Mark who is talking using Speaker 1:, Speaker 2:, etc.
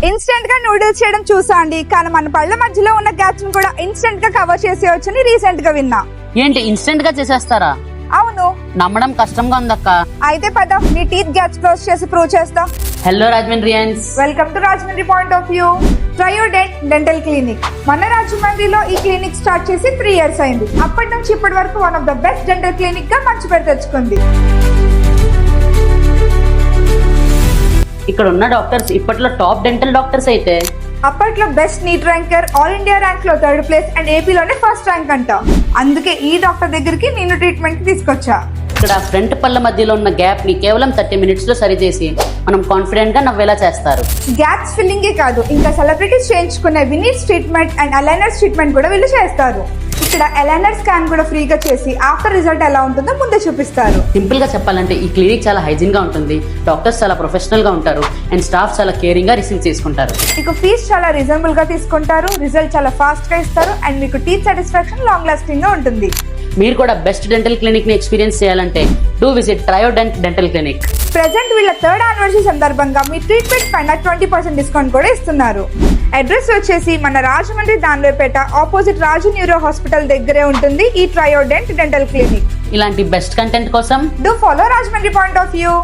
Speaker 1: Instant గా noodles చేయడం చూసా అండి, కానీ మన పళ్ళ మధ్యలో ఉన్న గ్యాప్స్ ని కూడా ఇన్స్టెంట్ గా కవర్ చేసేయొచ్చని రీసెంట్ గా విన్నా.
Speaker 2: ఏంటి ఇన్స్టెంట్ గా చేసేస్తారా?
Speaker 1: అవును.
Speaker 2: నమ్మడం కష్టంగా ఉందక్క.
Speaker 1: అయితే పద నీ టీత్ గ్యాప్స్ క్లోజ్ చేసి ప్రూవ్ చేస్తా.
Speaker 2: Hello Rajahmundrians,
Speaker 1: welcome to Rajahmundry point of view Triodent dental clinic. మన రాజమండ్రిలో ఈ క్లినిక్ స్టార్ట్ చేసి 3 years అయింది. అప్పటి నుంచి ఇప్పటి వరకు one of the best dental clinic గా మంచి పేరు తెచ్చుకుంది.
Speaker 2: ఇక్కడ ఉన్న డాక్టర్స్ ఇప్పట్లో టాప్ డెంటల్ డాక్టర్స్ అయితే
Speaker 1: అప్పట్లో best NEET ranker, all India rank లో 3rd place అండ్ ఏపీలోనే ఫస్ట్ ర్యాంక్ అంట. అందుకే ఈ డాక్టర్ దగ్గరికి నేను ట్రీట్మెంట్ కి తీసుకొచ్చా.
Speaker 2: ఇక్కడ ఫ్రంట్ పళ్ళ మధ్యలో ఉన్న గ్యాప్ ని కేవలం 30 minutes లో సరిచేసి మనం కాన్ఫిడెంట్ గా నవ్వేలా చేస్తారు.
Speaker 1: గ్యాప్స్ ఫిల్లింగే కాదు, ఇంకా సెలబ్రిటీస్ చేయించుకునే వినీట్స్ ట్రీట్మెంట్ అండ్ అలైనర్స్ ట్రీట్మెంట్ కూడా వీళ్ళు చేస్తారు. ఇక్కడ అలైనర్ స్కాన్ కూడా ఫ్రీగా చేసి ఆఫ్టర్ రిజల్ట్ ఎలా ఉంటుందో ముందే చూపిస్తారు.
Speaker 2: సింపుల్ గా చెప్పాలంటే ఈ క్లినిక్ చాలా హైజీన్ గా ఉంటుంది, డాక్టర్స్ చాలా ప్రొఫెషనల్ గా ఉంటారు అండ్ స్టాఫ్ చాలా కేరింగ్ గా రిసీవ్ చేసుకుంటారు.
Speaker 1: మీకు ఫీజ్ చాలా రీజనబుల్ గా తీసుకుంటారు, రిజల్ట్ చాలా ఫాస్ట్ గా ఇస్తారు అండ్ మీకు టీత్ సాటిస్ఫాక్షన్ లాంగ్ లాస్టింగ్ గా ఉంటుంది.
Speaker 2: మీరు కూడా బెస్ట్ డెంటల్ క్లినిక్ ని ఎక్స్పీరియన్స్ చేయాలంటే do visit Triodent dental clinic.
Speaker 1: Present వీళ్ళ 3rd anniversary సందర్భంగా మీ ట్రీట్మెంట్ పైన 20% డిస్కౌంట్ కూడా ఇస్తున్నారు. అడ్రస్ వచ్చేసి మన రాజమండ్రి దాన్వేపేట ఆపోజిట్ రాజు న్యూరో హాస్పిటల్ దగ్గరే ఉంటుంది ఈ ట్రయోడెంట్ డెంటల్ క్లినిక్.
Speaker 2: ఇలాంటి బెస్ట్ కంటెంట్ కోసం
Speaker 1: do follow Rajahmundry point of view.